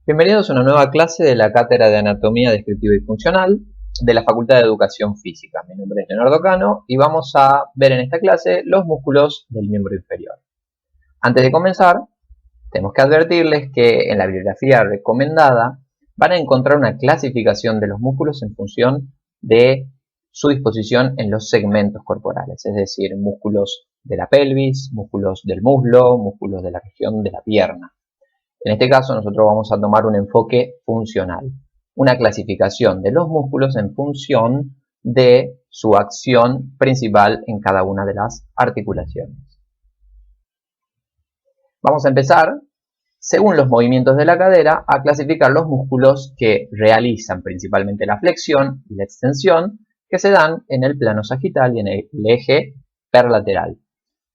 Bienvenidos a una nueva clase de la Cátedra de Anatomía Descriptiva y Funcional de la Facultad de Educación Física. Mi nombre es Leonardo Cano y vamos a ver en esta clase los músculos del miembro inferior. Antes de comenzar, tenemos que advertirles que en la bibliografía recomendada van a encontrar una clasificación de los músculos en función de su disposición en los segmentos corporales, es decir, músculos de la pelvis, músculos del muslo, músculos de la región de la pierna. En este caso nosotros vamos a tomar un enfoque funcional, una clasificación de los músculos en función de su acción principal en cada una de las articulaciones. Vamos a empezar, según los movimientos de la cadera, a clasificar los músculos que realizan principalmente la flexión y la extensión que se dan en el plano sagital y en el eje perlateral.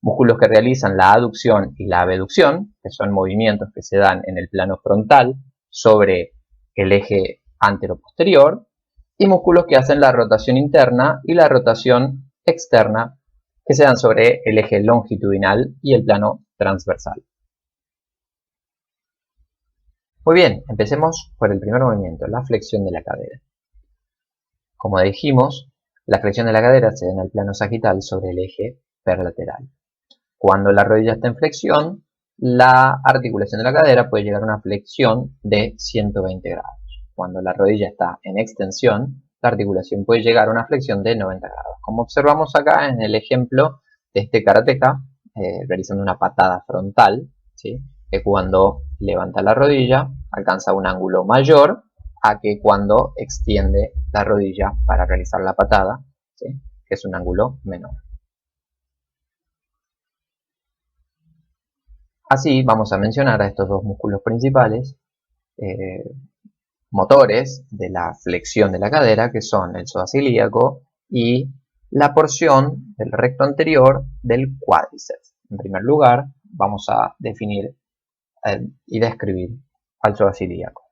Músculos que realizan la aducción y la abducción, que son movimientos que se dan en el plano frontal sobre el eje anteroposterior, y músculos que hacen la rotación interna y la rotación externa, que se dan sobre el eje longitudinal y el plano transversal. Muy bien, empecemos por el primer movimiento, la flexión de la cadera. Como dijimos, la flexión de la cadera se da en el plano sagital sobre el eje perlateral. Cuando la rodilla está en flexión, la articulación de la cadera puede llegar a una flexión de 120 grados. Cuando la rodilla está en extensión, la articulación puede llegar a una flexión de 90 grados. Como observamos acá en el ejemplo de este karateka, realizando una patada frontal, ¿sí? Que cuando levanta la rodilla alcanza un ángulo mayor a que cuando extiende la rodilla para realizar la patada, ¿sí? Que es un ángulo menor. Así vamos a mencionar a estos dos músculos principales motores de la flexión de la cadera, que son el psoas ilíaco y la porción del recto anterior del cuádriceps. En primer lugar, vamos a definir y describir al psoas ilíaco.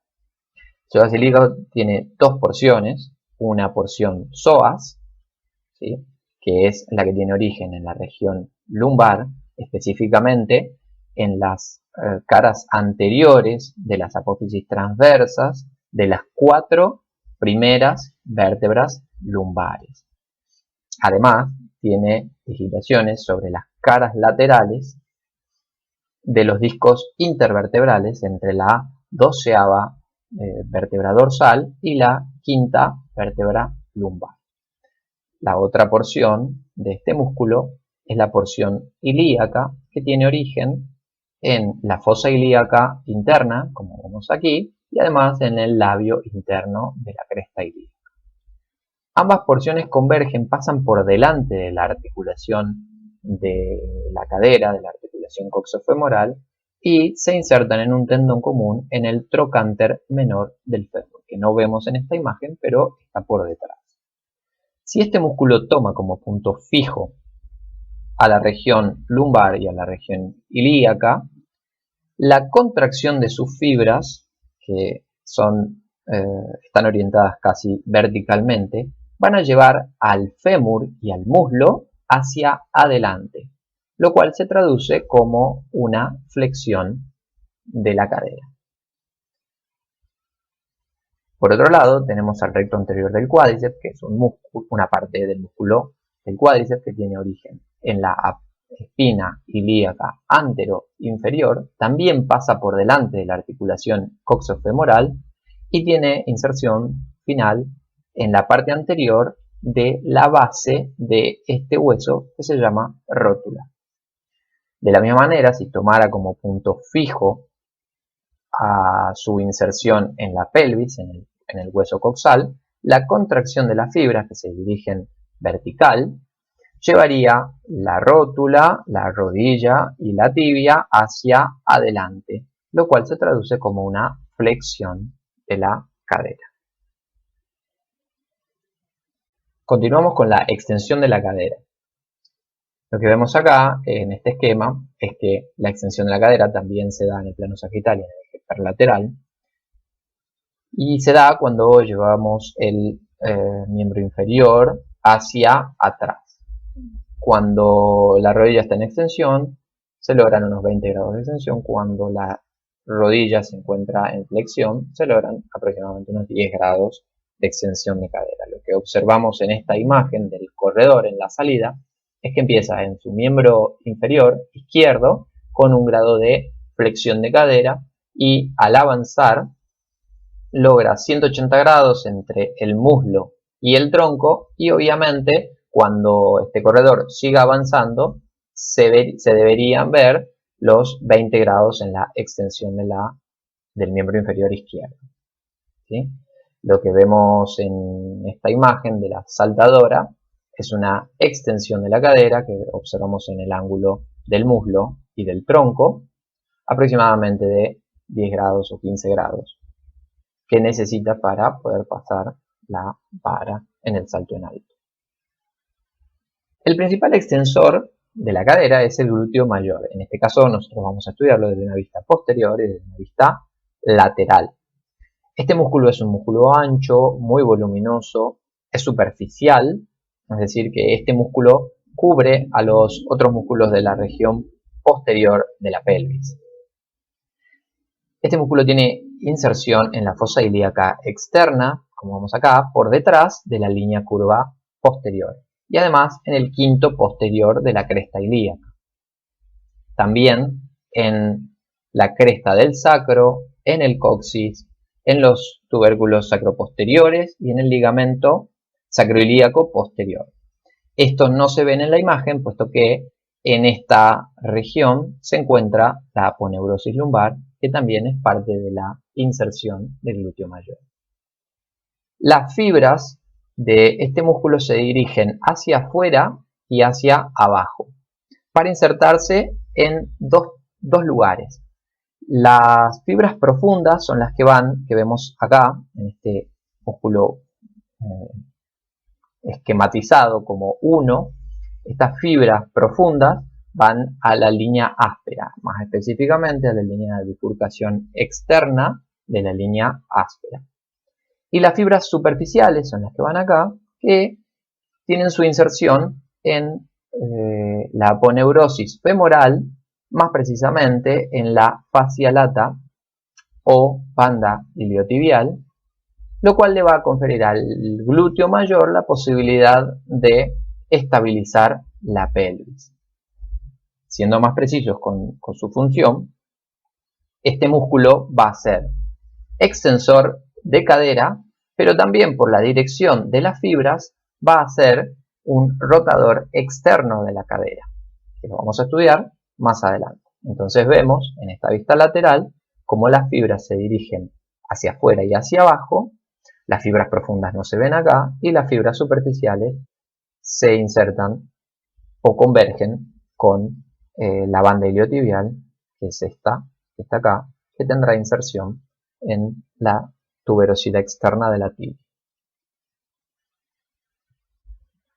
El psoas ilíaco tiene dos porciones, una porción psoas, ¿sí? Que es la que tiene origen en la región lumbar, específicamente en las caras anteriores de las apófisis transversas de las 4 primeras vértebras lumbares. Además, tiene digitaciones sobre las caras laterales de los discos intervertebrales entre la 12ª vértebra dorsal y la 5ª vértebra lumbar. La otra porción de este músculo es la porción ilíaca, que tiene origen en la fosa ilíaca interna, como vemos aquí, y además en el labio interno de la cresta ilíaca. Ambas porciones convergen, pasan por delante de la articulación de la cadera, de la articulación coxofemoral, y se insertan en un tendón común en el trocánter menor del fémur, que no vemos en esta imagen, pero está por detrás. Si este músculo toma como punto fijo a la región lumbar y a la región ilíaca, la contracción de sus fibras, que están orientadas casi verticalmente, van a llevar al fémur y al muslo hacia adelante, lo cual se traduce como una flexión de la cadera. Por otro lado, tenemos al recto anterior del cuádriceps, que es una parte del músculo del cuádriceps que tiene origen en la espina ilíaca antero-inferior, también pasa por delante de la articulación coxofemoral y tiene inserción final en la parte anterior de la base de este hueso que se llama rótula. De la misma manera, si tomara como punto fijo a su inserción en la pelvis, en el hueso coxal, la contracción de las fibras que se dirigen vertical llevaría la rótula, la rodilla y la tibia hacia adelante, lo cual se traduce como una flexión de la cadera. Continuamos con la extensión de la cadera. Lo que vemos acá en este esquema es que la extensión de la cadera también se da en el plano sagital y en el eje perlateral, y se da cuando llevamos el miembro inferior hacia atrás. Cuando la rodilla está en extensión, se logran unos 20 grados de extensión. Cuando la rodilla se encuentra en flexión, se logran aproximadamente unos 10 grados de extensión de cadera. Lo que observamos en esta imagen del corredor en la salida es que empieza en su miembro inferior izquierdo con un grado de flexión de cadera y al avanzar logra 180 grados entre el muslo y el tronco, y obviamente cuando este corredor siga avanzando se deberían ver los 20 grados en la extensión del miembro inferior izquierdo. ¿Sí? Lo que vemos en esta imagen de la saltadora es una extensión de la cadera que observamos en el ángulo del muslo y del tronco, aproximadamente de 10 grados o 15 grados, que necesita para poder pasar la vara en el salto en alto. El principal extensor de la cadera es el glúteo mayor. En este caso nosotros vamos a estudiarlo desde una vista posterior y desde una vista lateral. Este músculo es un músculo ancho, muy voluminoso, es superficial, es decir que este músculo cubre a los otros músculos de la región posterior de la pelvis. Este músculo tiene inserción en la fosa ilíaca externa, como vemos acá, por detrás de la línea curva posterior, y además en el quinto posterior de la cresta ilíaca. También en la cresta del sacro, en el coxis, en los tubérculos sacroposteriores y en el ligamento sacroilíaco posterior. Estos no se ven en la imagen, puesto que en esta región se encuentra la aponeurosis lumbar, que también es parte de la inserción del glúteo mayor. Las fibras de este músculo se dirigen hacia afuera y hacia abajo para insertarse en dos lugares. Las fibras profundas son las que vemos acá en este músculo esquematizado como 1. Estas fibras profundas van a la línea áspera, más específicamente a la línea de bifurcación externa de la línea áspera. Y las fibras superficiales son las que van acá, que tienen su inserción en la aponeurosis femoral, más precisamente en la fascia lata o banda iliotibial, lo cual le va a conferir al glúteo mayor la posibilidad de estabilizar la pelvis. Siendo más precisos con su función, este músculo va a ser extensor de cadera, pero también por la dirección de las fibras va a ser un rotador externo de la cadera, que lo vamos a estudiar más adelante. Entonces vemos en esta vista lateral cómo las fibras se dirigen hacia afuera y hacia abajo, las fibras profundas no se ven acá y las fibras superficiales se insertan o convergen con la banda iliotibial, que es esta que está acá, que tendrá inserción en la tuberosidad externa de la tibia.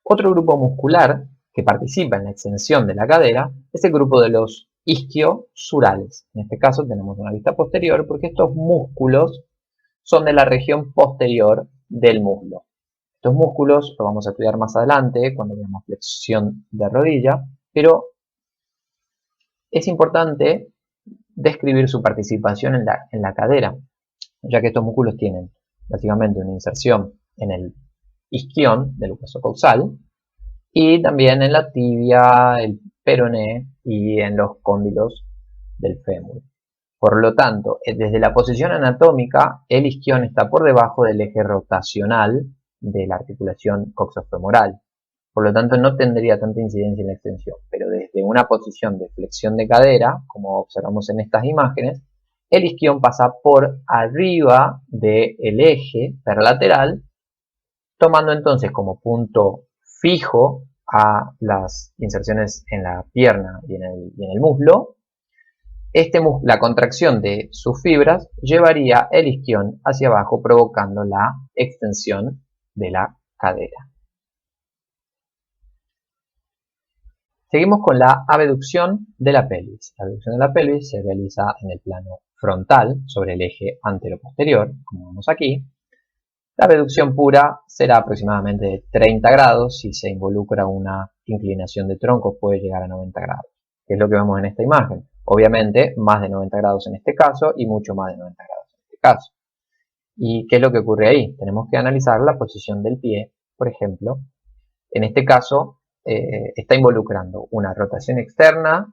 Otro grupo muscular que participa en la extensión de la cadera es el grupo de los isquiosurales. En este caso tenemos una vista posterior porque estos músculos son de la región posterior del muslo. Estos músculos los vamos a estudiar más adelante cuando veamos flexión de rodilla, pero es importante describir su participación en la cadera, ya que estos músculos tienen básicamente una inserción en el isquión del hueso coxal y también en la tibia, el peroné y en los cóndilos del fémur. Por lo tanto, desde la posición anatómica, el isquión está por debajo del eje rotacional de la articulación coxofemoral. Por lo tanto, no tendría tanta incidencia en la extensión. Pero desde una posición de flexión de cadera, como observamos en estas imágenes, el isquión pasa por arriba del eje perlateral, tomando entonces como punto fijo a las inserciones en la pierna y en el muslo. La contracción de sus fibras llevaría el isquión hacia abajo, provocando la extensión de la cadera. Seguimos con la abducción de la pelvis. La abducción de la pelvis se realiza en el plano frontal, sobre el eje anteroposterior, como vemos aquí. La abducción pura será aproximadamente de 30 grados. Si se involucra una inclinación de tronco puede llegar a 90 grados, que es lo que vemos en esta imagen. Obviamente más de 90 grados en este caso y mucho más de 90 grados en este caso. ¿Y qué es lo que ocurre ahí? Tenemos que analizar la posición del pie, por ejemplo. En este caso está involucrando una rotación externa,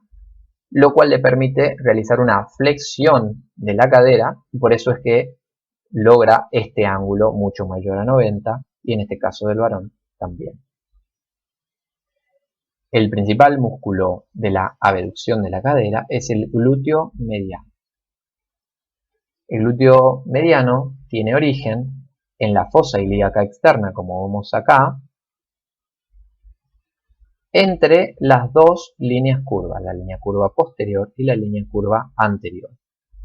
lo cual le permite realizar una flexión de la cadera, y por eso es que logra este ángulo mucho mayor a 90, y en este caso del varón también. El principal músculo de la abducción de la cadera es el glúteo mediano. El glúteo mediano tiene origen en la fosa ilíaca externa, como vemos acá, entre las dos líneas curvas, la línea curva posterior y la línea curva anterior.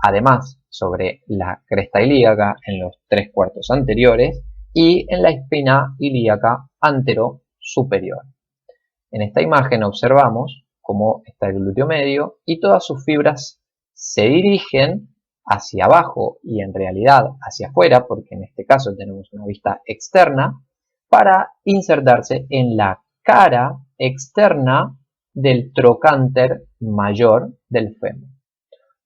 Además, sobre la cresta ilíaca en los 3/4 anteriores y en la espina ilíaca antero-superior. En esta imagen observamos cómo está el glúteo medio y todas sus fibras se dirigen hacia abajo y en realidad hacia afuera, porque en este caso tenemos una vista externa, para insertarse en la cara externa del trocánter mayor del fémur.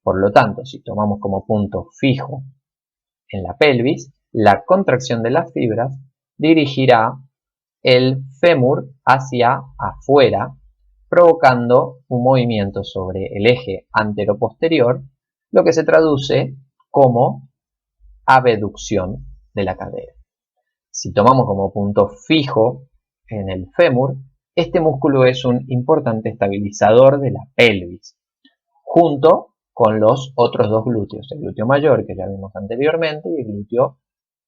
Por lo tanto, si tomamos como punto fijo en la pelvis, la contracción de las fibras dirigirá el fémur hacia afuera, provocando un movimiento sobre el eje antero-posterior, lo que se traduce como abducción de la cadera. Si tomamos como punto fijo en el fémur, este músculo es un importante estabilizador de la pelvis, junto con los otros dos glúteos, el glúteo mayor que ya vimos anteriormente y el glúteo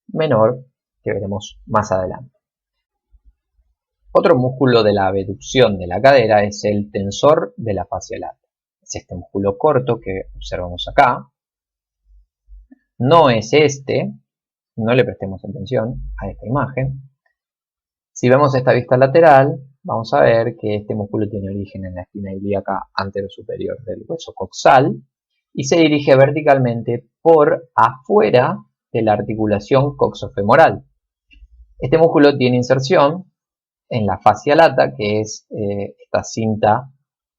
menor que veremos más adelante. Otro músculo de la abducción de la cadera es el tensor de la fascia lata. Es este músculo corto que observamos acá. No es este, no le prestemos atención a esta imagen. Si vemos esta vista lateral, vamos a ver que este músculo tiene origen en la espina ilíaca anterosuperior del hueso coxal y se dirige verticalmente por afuera de la articulación coxofemoral. Este músculo tiene inserción en la fascia lata, que es esta cinta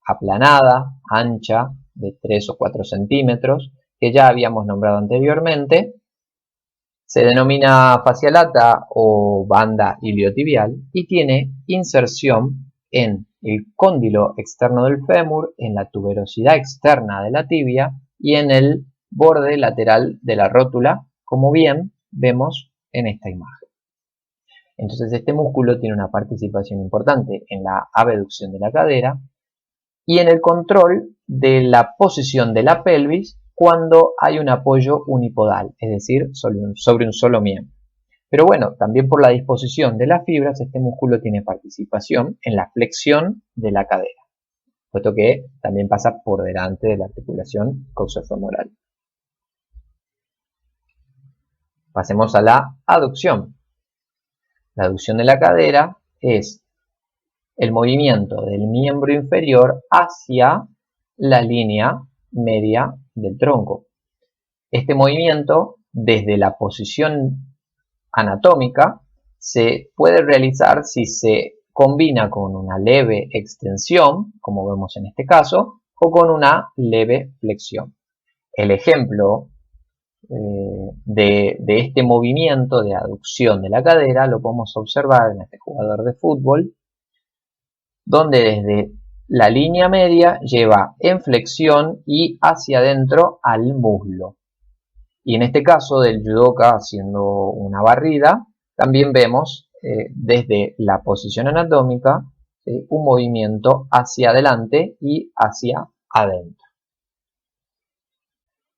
aplanada, ancha, de 3 o 4 centímetros, que ya habíamos nombrado anteriormente. Se denomina fascia lata o banda iliotibial y tiene inserción en el cóndilo externo del fémur, en la tuberosidad externa de la tibia y en el borde lateral de la rótula, como bien vemos en esta imagen. Entonces este músculo tiene una participación importante en la abducción de la cadera y en el control de la posición de la pelvis cuando hay un apoyo unipodal, es decir, sobre un solo miembro. Pero bueno, también por la disposición de las fibras, este músculo tiene participación en la flexión de la cadera, puesto que también pasa por delante de la articulación coxofemoral. Pasemos a la aducción. La aducción de la cadera es el movimiento del miembro inferior hacia la línea media del tronco. Este movimiento, desde la posición anatómica, se puede realizar si se combina con una leve extensión, como vemos en este caso, o con una leve flexión. El ejemplo de este movimiento de aducción de la cadera lo podemos observar en este jugador de fútbol, donde desde la línea media lleva en flexión y hacia adentro al muslo. Y en este caso del judoka haciendo una barrida, también vemos desde la posición anatómica un movimiento hacia adelante y hacia adentro.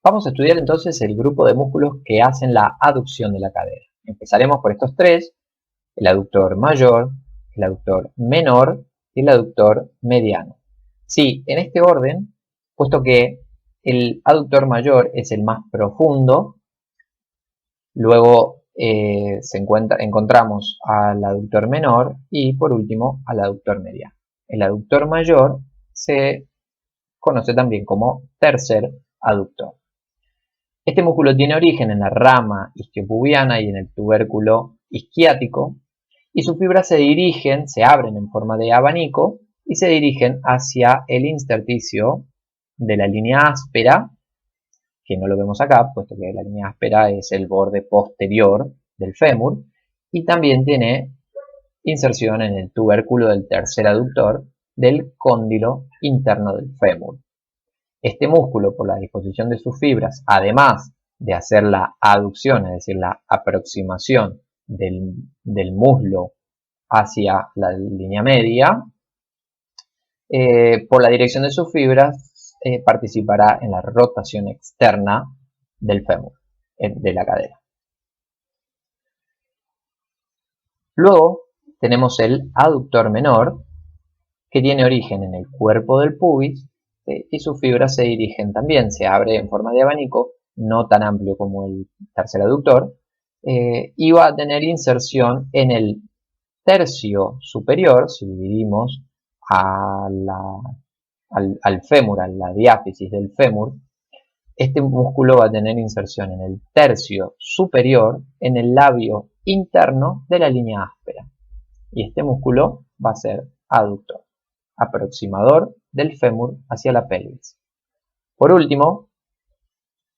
Vamos a estudiar entonces el grupo de músculos que hacen la aducción de la cadera. Empezaremos por estos tres: el aductor mayor, el aductor menor y el aductor mediano. Sí, en este orden, puesto que el aductor mayor es el más profundo, luego encontramos al aductor menor y por último al aductor mediano. El aductor mayor se conoce también como tercer aductor. Este músculo tiene origen en la rama isquiopubiana y en el tubérculo isquiático, y sus fibras se abren en forma de abanico y se dirigen hacia el intersticio de la línea áspera, que no lo vemos acá, puesto que la línea áspera es el borde posterior del fémur, y también tiene inserción en el tubérculo del tercer aductor del cóndilo interno del fémur. Este músculo, por la disposición de sus fibras, además de hacer la aducción, es decir, la aproximación del muslo hacia la línea media, por la dirección de sus fibras participará en la rotación externa del fémur, de la cadera. Luego tenemos el aductor menor, que tiene origen en el cuerpo del pubis, y sus fibras se dirigen también, se abre en forma de abanico, no tan amplio como el tercer aductor, y va a tener inserción en el tercio superior. Si dividimos al fémur, a la diáfisis del fémur, este músculo va a tener inserción en el tercio superior, en el labio interno de la línea áspera. Y este músculo va a ser aductor, aproximador del fémur hacia la pelvis. Por último,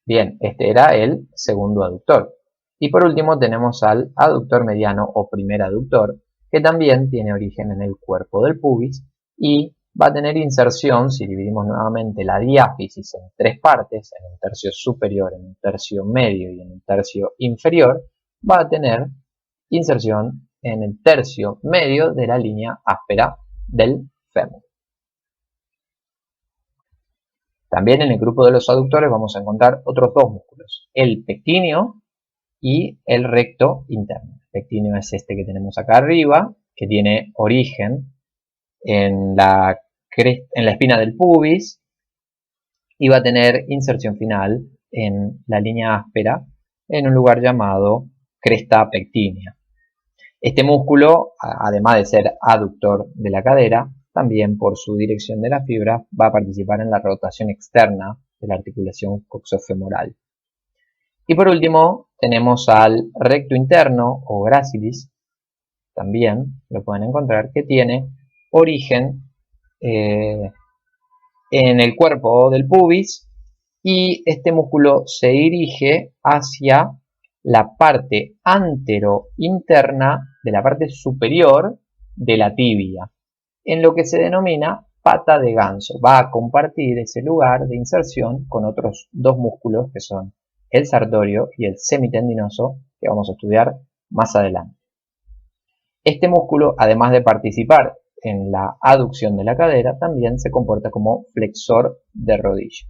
bien, este era el segundo aductor. Y por último tenemos al aductor mediano o primer aductor, que también tiene origen en el cuerpo del pubis y va a tener inserción, si dividimos nuevamente la diáfisis en tres partes, en un tercio superior, en un tercio medio y en un tercio inferior, va a tener inserción en el tercio medio de la línea áspera del fémur. También en el grupo de los aductores vamos a encontrar otros dos músculos, el pectíneo y el recto interno. El pectíneo es este que tenemos acá arriba, que tiene origen en la espina del pubis y va a tener inserción final en la línea áspera en un lugar llamado cresta pectínea. Este músculo, además de ser aductor de la cadera, también por su dirección de la fibra va a participar en la rotación externa de la articulación coxofemoral. Y por último tenemos al recto interno o gracilis, también lo pueden encontrar, que tiene origen en el cuerpo del pubis, y este músculo se dirige hacia la parte antero-interna de la parte superior de la tibia, en lo que se denomina pata de ganso. Va a compartir ese lugar de inserción con otros dos músculos que son el sartorio y el semitendinoso, que vamos a estudiar más adelante. Este músculo, además de participar en la aducción de la cadera, también se comporta como flexor de rodilla.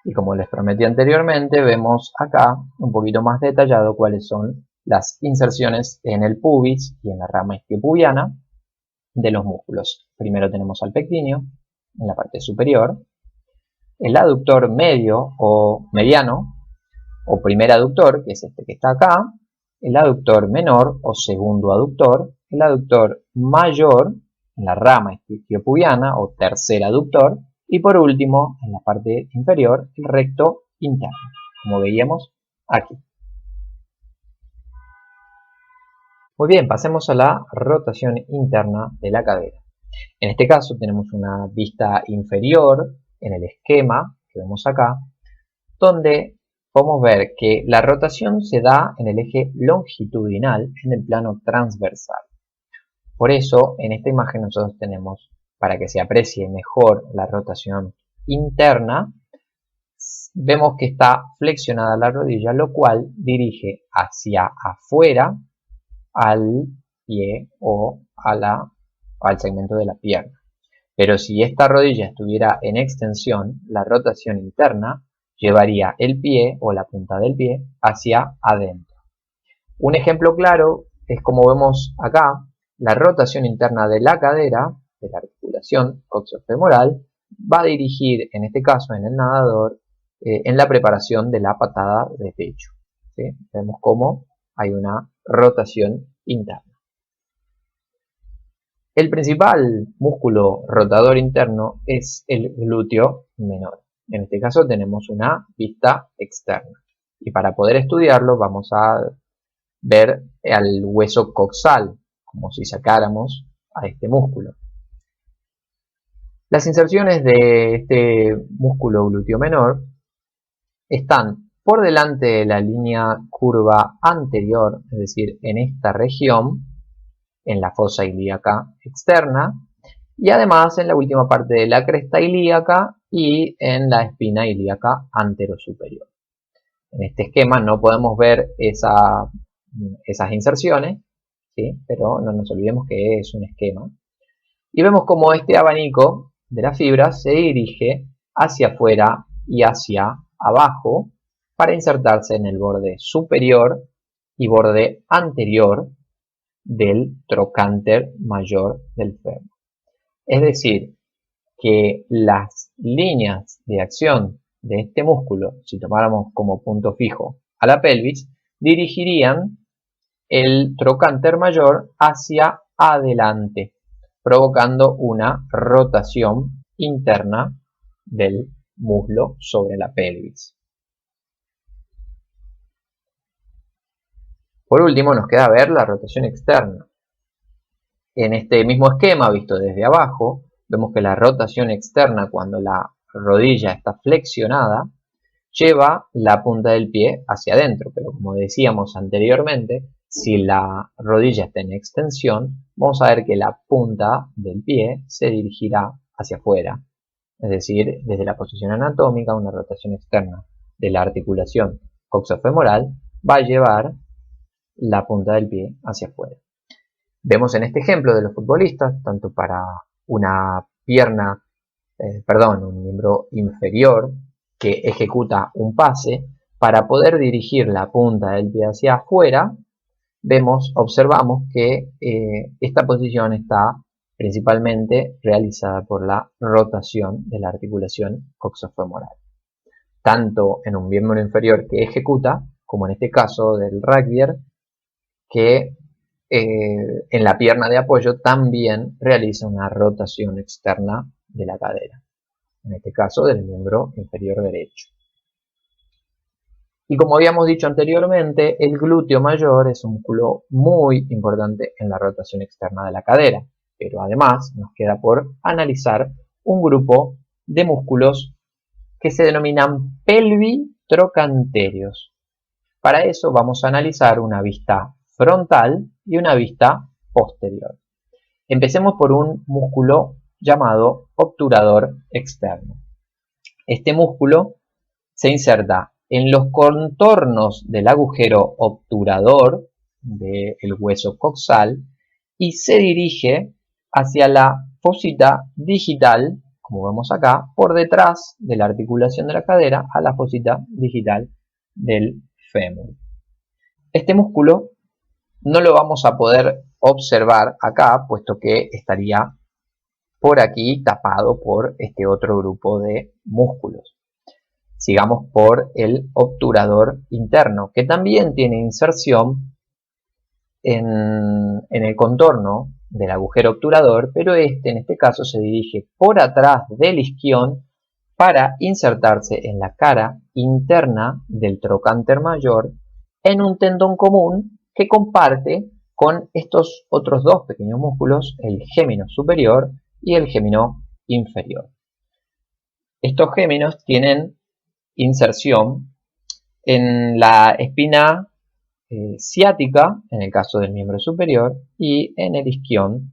Y como les prometí anteriormente, vemos acá un poquito más detallado cuáles son las inserciones en el pubis y en la rama isquiopubiana de los músculos. Primero tenemos al pectíneo en la parte superior, el aductor medio o mediano o primer aductor, que es este que está acá, el aductor menor o segundo aductor, el aductor mayor en la rama isquiopubiana o tercer aductor, y por último, en la parte inferior, el recto interno, como veíamos aquí. Muy bien, pasemos a la rotación interna de la cadera. En este caso tenemos una vista inferior en el esquema que vemos acá, donde podemos ver que la rotación se da en el eje longitudinal, en el plano transversal. Por eso, en esta imagen nosotros tenemos, para que se aprecie mejor la rotación interna, vemos que está flexionada la rodilla, lo cual dirige hacia afuera al pie o al segmento de la pierna. Pero si esta rodilla estuviera en extensión, la rotación interna llevaría el pie o la punta del pie hacia adentro. Un ejemplo claro es como vemos acá, la rotación interna de la cadera, de la articulación coxofemoral, va a dirigir, en este caso en el nadador, en la preparación de la patada de pecho. ¿Sí? Vemos cómo hay una rotación interna. El principal músculo rotador interno es el glúteo menor. En este caso tenemos una vista externa. Y para poder estudiarlo vamos a ver al hueso coxal, como si sacáramos a este músculo. Las inserciones de este músculo glúteo menor están por delante de la línea curva anterior, es decir, en esta región, en la fosa ilíaca externa, y además en la última parte de la cresta ilíaca y en la espina ilíaca anterosuperior. En este esquema no podemos ver esas inserciones, ¿sí? Pero no nos olvidemos que es un esquema. Y vemos como este abanico de la fibra se dirige hacia afuera y hacia abajo para insertarse en el borde superior y borde anterior del trocánter mayor del fémur. Es decir, que las líneas de acción de este músculo, si tomáramos como punto fijo a la pelvis, dirigirían el trocánter mayor hacia adelante, provocando una rotación interna del muslo sobre la pelvis. Por último, nos queda ver la rotación externa. En este mismo esquema, visto desde abajo, vemos que la rotación externa, cuando la rodilla está flexionada, lleva la punta del pie hacia adentro, pero como decíamos anteriormente, si la rodilla está en extensión, vamos a ver que la punta del pie se dirigirá hacia afuera. Es decir, desde la posición anatómica, una rotación externa de la articulación coxofemoral va a llevar la punta del pie hacia afuera. Vemos en este ejemplo de los futbolistas, tanto para una pierna, un miembro inferior que ejecuta un pase, para poder dirigir la punta del pie hacia afuera, observamos que esta posición está principalmente realizada por la rotación de la articulación coxofemoral. Tanto en un miembro inferior que ejecuta, como en este caso del rugbyer, que en la pierna de apoyo también realiza una rotación externa de la cadera, en este caso del miembro inferior derecho. Y como habíamos dicho anteriormente, el glúteo mayor es un músculo muy importante en la rotación externa de la cadera, pero además nos queda por analizar un grupo de músculos que se denominan pelvitrocanterios. Para eso vamos a analizar una vista frontal y una vista posterior. Empecemos por un músculo llamado obturador externo. Este músculo se inserta en los contornos del agujero obturador del hueso coxal y se dirige hacia la fosita digital, como vemos acá, por detrás de la articulación de la cadera a la fosita digital del fémur. Este músculo no lo vamos a poder observar acá, puesto que estaría por aquí tapado por este otro grupo de músculos. Sigamos por el obturador interno, que también tiene inserción en el contorno del agujero obturador, pero en este caso se dirige por atrás del isquion para insertarse en la cara interna del trocánter mayor en un tendón común que comparte con estos otros dos pequeños músculos, el gémino superior y el gémino inferior. Estos géminos tienen inserción en la espina ciática, en el caso del miembro superior, y en el isquion,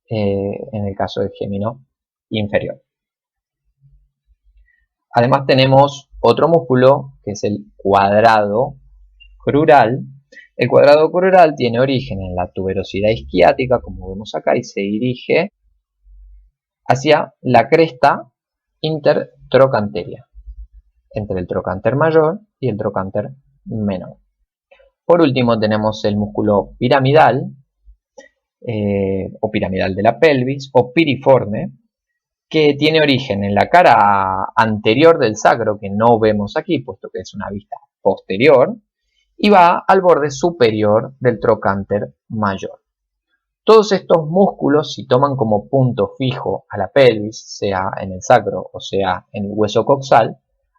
en el caso del gémino inferior. Además tenemos otro músculo, que es el cuadrado crural. El cuadrado crural tiene origen en la tuberosidad isquiática, como vemos acá, y se dirige hacia la cresta intertrocanteria, entre el trocánter mayor y el trocánter menor. Por último tenemos el músculo piramidal, o piramidal de la pelvis, o piriforme, que tiene origen en la cara anterior del sacro, que no vemos aquí, puesto que es una vista posterior, y va al borde superior del trocánter mayor. Todos estos músculos, si toman como punto fijo a la pelvis, sea en el sacro o sea en el hueso coxal,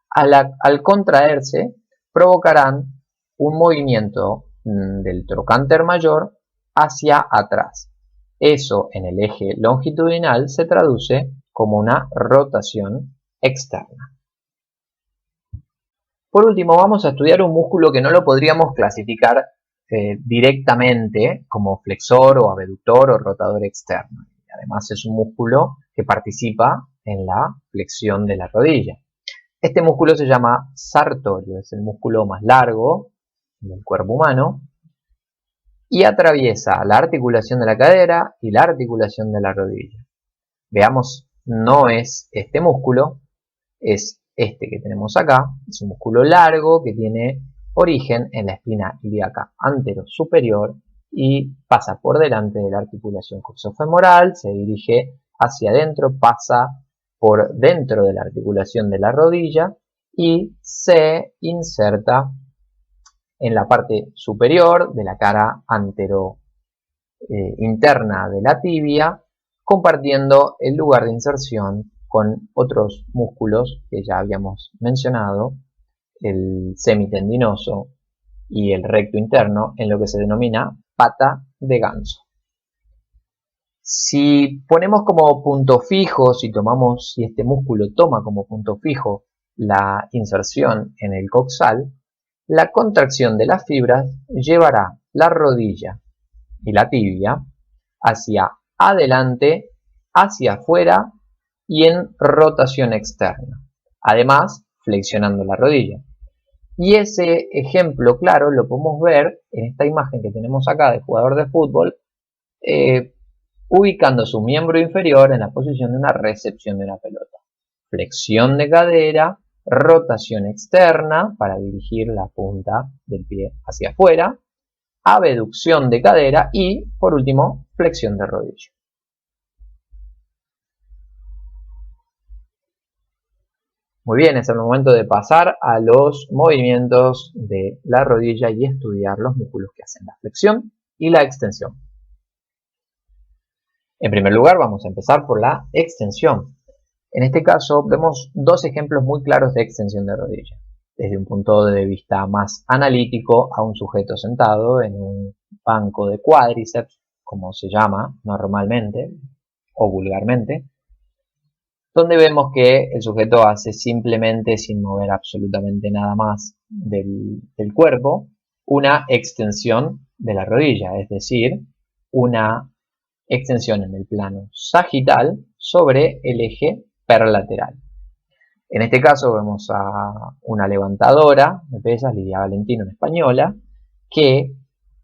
al contraerse provocarán un movimiento del trocánter mayor hacia atrás. Eso en el eje longitudinal se traduce como una rotación externa. Por último, vamos a estudiar un músculo que no lo podríamos clasificar directamente como flexor o abductor o rotador externo. Además es un músculo que participa en la flexión de la rodilla. Este músculo se llama sartorio, es el músculo más largo del cuerpo humano y atraviesa la articulación de la cadera y la articulación de la rodilla. Veamos, no es este músculo, es este que tenemos acá, es un músculo largo que tiene origen en la espina ilíaca anterosuperior y pasa por delante de la articulación coxofemoral, se dirige hacia adentro, pasa por dentro de la articulación de la rodilla y se inserta en la parte superior de la cara interna de la tibia, compartiendo el lugar de inserción con otros músculos que ya habíamos mencionado, el semitendinoso y el recto interno, en lo que se denomina pata de ganso. Si ponemos como punto fijo, si este músculo toma como punto fijo la inserción en el coxal, la contracción de las fibras llevará la rodilla y la tibia hacia adelante, hacia afuera y en rotación externa, además flexionando la rodilla. Y ese ejemplo claro lo podemos ver en esta imagen que tenemos acá de jugador de fútbol, ubicando su miembro inferior en la posición de una recepción de una pelota. Flexión de cadera, rotación externa para dirigir la punta del pie hacia afuera, abducción de cadera y, por último, flexión de rodilla. Muy bien, es el momento de pasar a los movimientos de la rodilla y estudiar los músculos que hacen la flexión y la extensión. En primer lugar, vamos a empezar por la extensión. En este caso, vemos dos ejemplos muy claros de extensión de rodilla. Desde un punto de vista más analítico, a un sujeto sentado en un banco de cuádriceps, como se llama normalmente o vulgarmente, donde vemos que el sujeto hace simplemente, sin mover absolutamente nada más del cuerpo, una extensión de la rodilla, es decir, una extensión en el plano sagital sobre el eje perlateral. En este caso vemos a una levantadora de pesas, Lidia Valentino, una española, que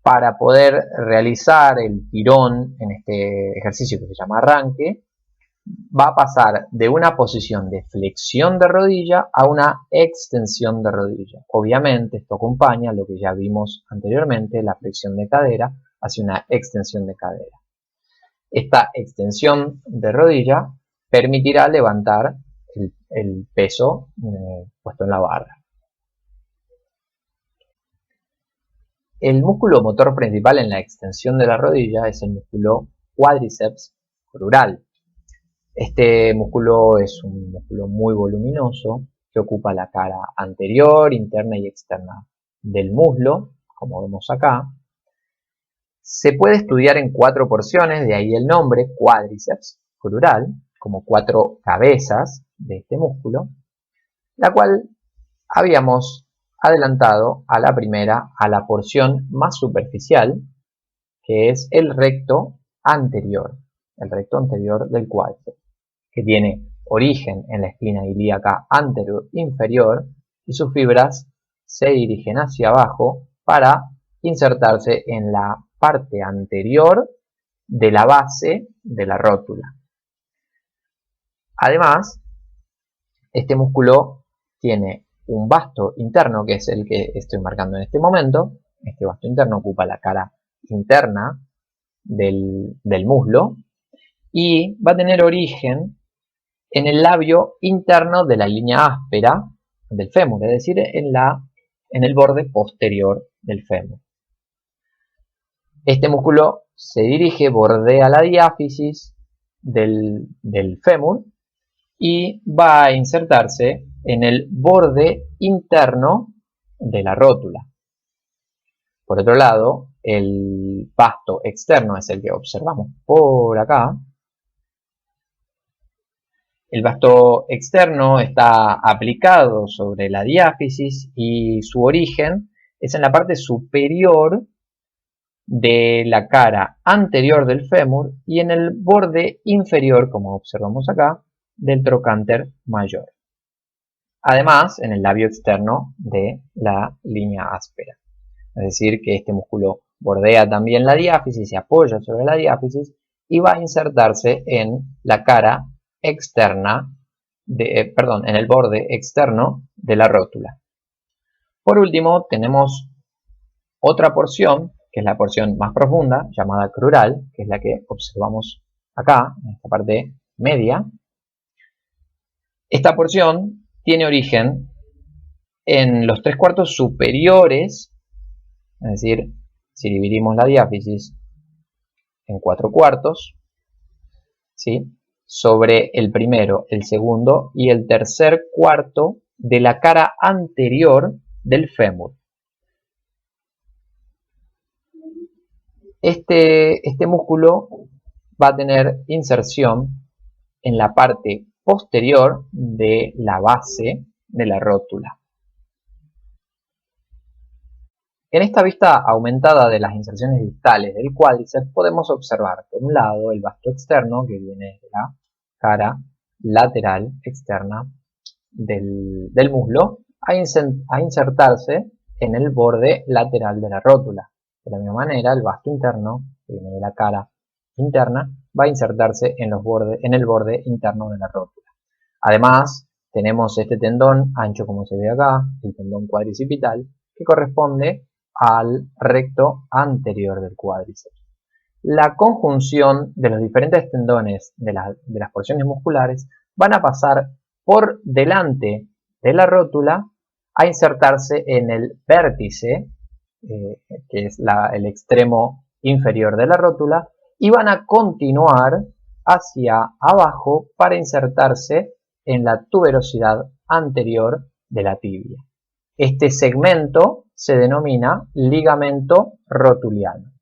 para poder realizar el tirón en este ejercicio que se llama arranque, va a pasar de una posición de flexión de rodilla a una extensión de rodilla. Obviamente esto acompaña lo que ya vimos anteriormente, la flexión de cadera hacia una extensión de cadera. Esta extensión de rodilla permitirá levantar el peso puesto en la barra. El músculo motor principal en la extensión de la rodilla es el músculo cuádriceps crural. Este músculo es un músculo muy voluminoso que ocupa la cara anterior, interna y externa del muslo, como vemos acá. Se puede estudiar en 4 porciones, de ahí el nombre cuádriceps crural, como 4 cabezas de este músculo, la cual habíamos adelantado a la primera, a la porción más superficial, que es el recto anterior del cuádriceps, que tiene origen en la espina ilíaca anteroinferior y sus fibras se dirigen hacia abajo para insertarse en la parte anterior de la base de la rótula. Además, este músculo tiene un vasto interno, que es el que estoy marcando en este momento. Este vasto interno ocupa la cara interna del muslo y va a tener origen en el labio interno de la línea áspera del fémur, es decir, en el borde posterior del fémur. Este músculo se dirige, bordea la diáfisis del fémur y va a insertarse en el borde interno de la rótula. Por otro lado, el vasto externo es el que observamos por acá. El vasto externo está aplicado sobre la diáfisis y su origen es en la parte superior de la cara anterior del fémur y en el borde inferior, como observamos acá, del trocánter mayor. Además, en el labio externo de la línea áspera. Es decir, que este músculo bordea también la diáfisis, se apoya sobre la diáfisis y va a insertarse en la cara externa, en el borde externo de la rótula. Por último, tenemos otra porción, que es la porción más profunda, llamada crural, que es la que observamos acá, en esta parte media. Esta porción tiene origen en los 3/4 superiores, es decir, si dividimos la diáfisis en 4/4, ¿sí?, sobre el primero, el segundo y el tercer cuarto de la cara anterior del fémur. Este músculo va a tener inserción en la parte posterior de la base de la rótula. En esta vista aumentada de las inserciones distales del cuádriceps podemos observar, por un lado, el vasto externo que viene de la cara lateral externa del muslo a insertarse en el borde lateral de la rótula. De la misma manera, el vasto interno que viene de la cara interna va a insertarse en el borde interno de la rótula. Además, tenemos este tendón ancho como se ve acá, el tendón cuadricipital, que corresponde al recto anterior del cuádriceps. La conjunción de los diferentes tendones de las porciones musculares van a pasar por delante de la rótula a insertarse en el vértice, que es el extremo inferior de la rótula, y van a continuar hacia abajo para insertarse en la tuberosidad anterior de la tibia. Este segmento se denomina ligamento rotuliano.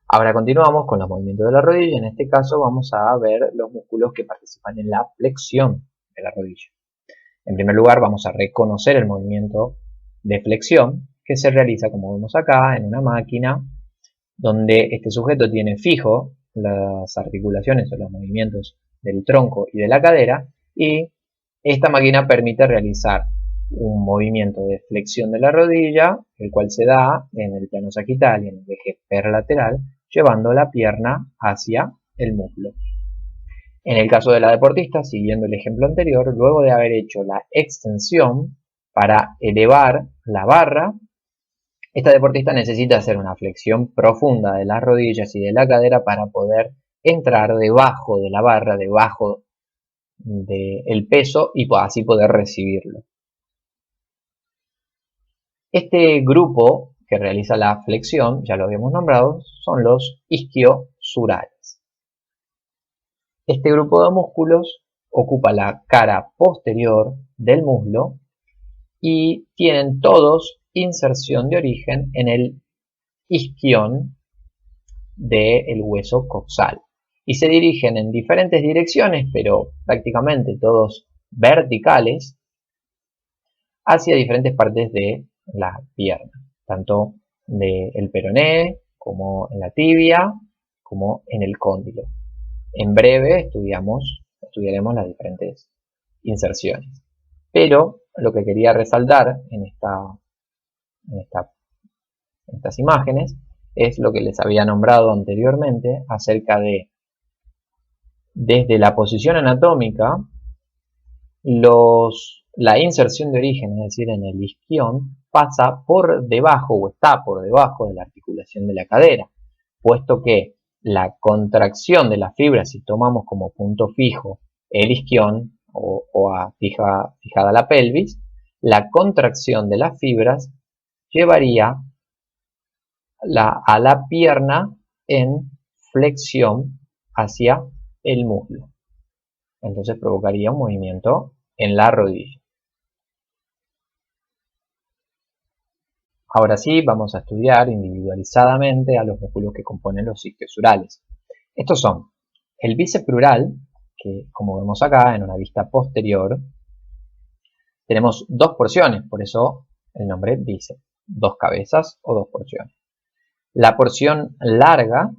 Ahora continuamos con los movimientos de la rodilla. En este caso vamos a ver los músculos que participan en la flexión de la rodilla. En primer lugar vamos a reconocer el movimiento de flexión que se realiza, como vemos acá, en una máquina donde este sujeto tiene fijo las articulaciones o los movimientos del tronco y de la cadera, y esta máquina permite realizar un movimiento de flexión de la rodilla, el cual se da en el plano sagital y en el eje perlateral, llevando la pierna hacia el muslo. En el caso de la deportista, siguiendo el ejemplo anterior, luego de haber hecho la extensión para elevar la barra, esta deportista necesita hacer una flexión profunda de las rodillas y de la cadera para poder entrar debajo de la barra, debajo del peso, y así poder recibirlo. Este grupo que realiza la flexión, ya lo habíamos nombrado, son los isquiosurales. Este grupo de músculos ocupa la cara posterior del muslo y tienen todos inserción de origen en el isquión del hueso coxal. Y se dirigen en diferentes direcciones, pero prácticamente todos verticales, hacia diferentes partes de la pierna, tanto del peroné, como en la tibia, como en el cóndilo. En breve estudiaremos las diferentes inserciones. Pero lo que quería resaltar en estas imágenes es lo que les había nombrado anteriormente acerca de, desde la posición anatómica, la inserción de origen, es decir, en el isquión, pasa por debajo o está por debajo de la articulación de la cadera, puesto que la contracción de la fibra, si tomamos como punto fijo el isquión fijada la pelvis, la contracción de las fibras llevaría a la pierna en flexión hacia el muslo. Entonces provocaría un movimiento en la rodilla. Ahora sí, vamos a estudiar individualizadamente a los músculos que componen los isquiosurales. Estos son El bíceps crural, que como vemos acá en una vista posterior, tenemos dos porciones, por eso el nombre bíceps, dos cabezas o dos porciones. La porción larga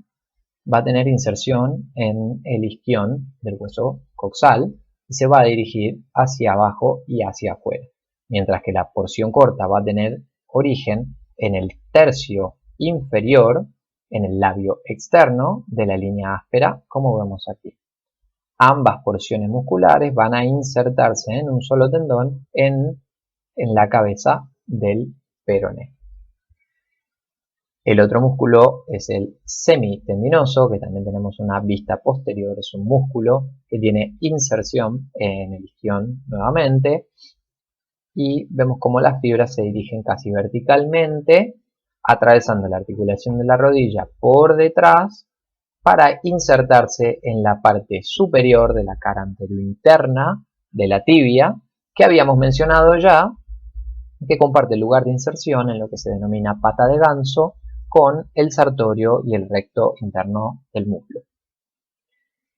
va a tener inserción en el isquion del hueso coxal y se va a dirigir hacia abajo y hacia afuera, mientras que la porción corta va a tener origen en el tercio inferior, en el labio externo de la línea áspera, como vemos aquí. Ambas porciones musculares van a insertarse en un solo tendón en la cabeza del peroné. El otro músculo es el semitendinoso, que también tenemos una vista posterior, es un músculo que tiene inserción en el isquion nuevamente, y vemos cómo las fibras se dirigen casi verticalmente, atravesando la articulación de la rodilla por detrás, para insertarse en la parte superior de la cara anterointerna de la tibia, que habíamos mencionado ya, que comparte el lugar de inserción en lo que se denomina pata de ganso, con el sartorio y el recto interno del muslo.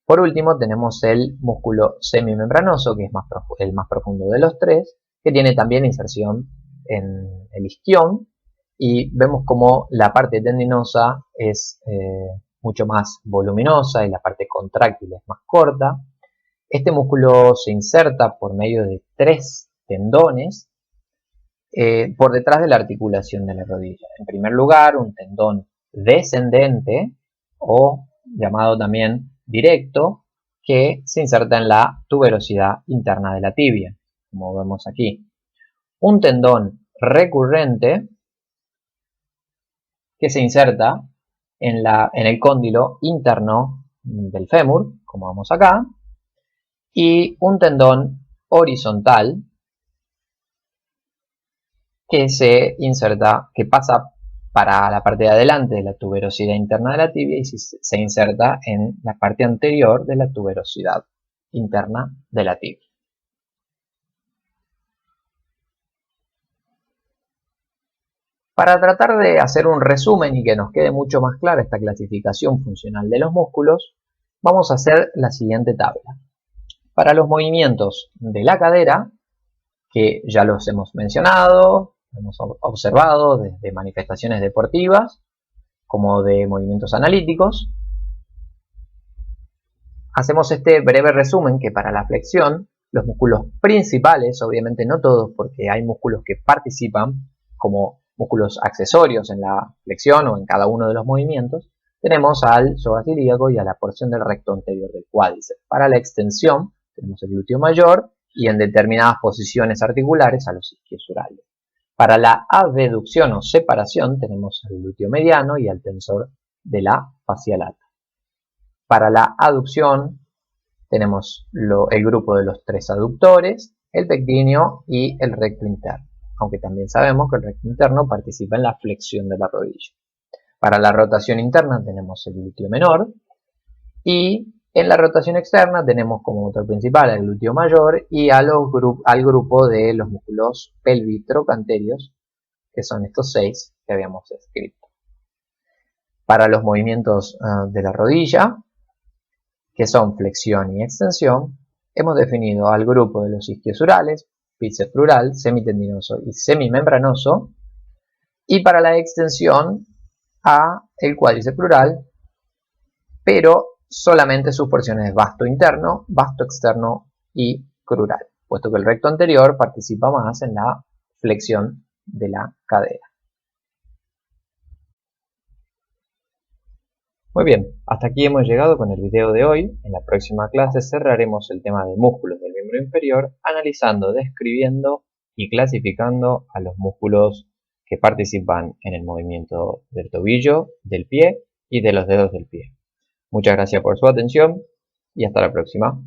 Por último tenemos el músculo semimembranoso, que es el más profundo de los tres, que tiene también inserción en el isquion, y vemos como la parte tendinosa es mucho más voluminosa y la parte contráctil es más corta. Este músculo se inserta por medio de tres tendones por detrás de la articulación de la rodilla. En primer lugar, un tendón descendente o llamado también directo, que se inserta en la tuberosidad interna de la tibia, como vemos aquí. Un tendón recurrente que se inserta en el cóndilo interno del fémur, como vemos acá, y un tendón horizontal que se inserta, que pasa para la parte de adelante de la tuberosidad interna de la tibia y se inserta en la parte anterior de la tuberosidad interna de la tibia. Para tratar de hacer un resumen y que nos quede mucho más clara esta clasificación funcional de los músculos, vamos a hacer la siguiente tabla. Para los movimientos de la cadera, que ya los hemos mencionado, hemos observado desde manifestaciones deportivas como de movimientos analíticos, hacemos este breve resumen que para la flexión, los músculos principales, obviamente no todos porque hay músculos que participan como músculos accesorios en la flexión o en cada uno de los movimientos, tenemos al psoas ilíaco y a la porción del recto anterior del cuádriceps. Para la extensión tenemos el glúteo mayor y en determinadas posiciones articulares a los isquiosurales. Para la abducción o separación tenemos al glúteo mediano y al tensor de la fascia lata. Para la aducción tenemos el grupo de los tres aductores, el pectíneo y el recto interno, aunque también sabemos que el recto interno participa en la flexión de la rodilla. Para la rotación interna tenemos el glúteo menor y en la rotación externa tenemos como motor principal al glúteo mayor y al grupo de los músculos pelvitrocanterios, que son estos 6 que habíamos escrito. Para los movimientos de la rodilla, que son flexión y extensión, hemos definido al grupo de los isquiosurales, bíceps crural, semitendinoso y semimembranoso, y para la extensión a el cuádriceps crural, pero solamente sus porciones de vasto interno, vasto externo y crural, puesto que el recto anterior participa más en la flexión de la cadera. Muy bien, hasta aquí hemos llegado con el video de hoy. En la próxima clase cerraremos el tema de músculos del miembro inferior, analizando, describiendo y clasificando a los músculos que participan en el movimiento del tobillo, del pie y de los dedos del pie. Muchas gracias por su atención y hasta la próxima.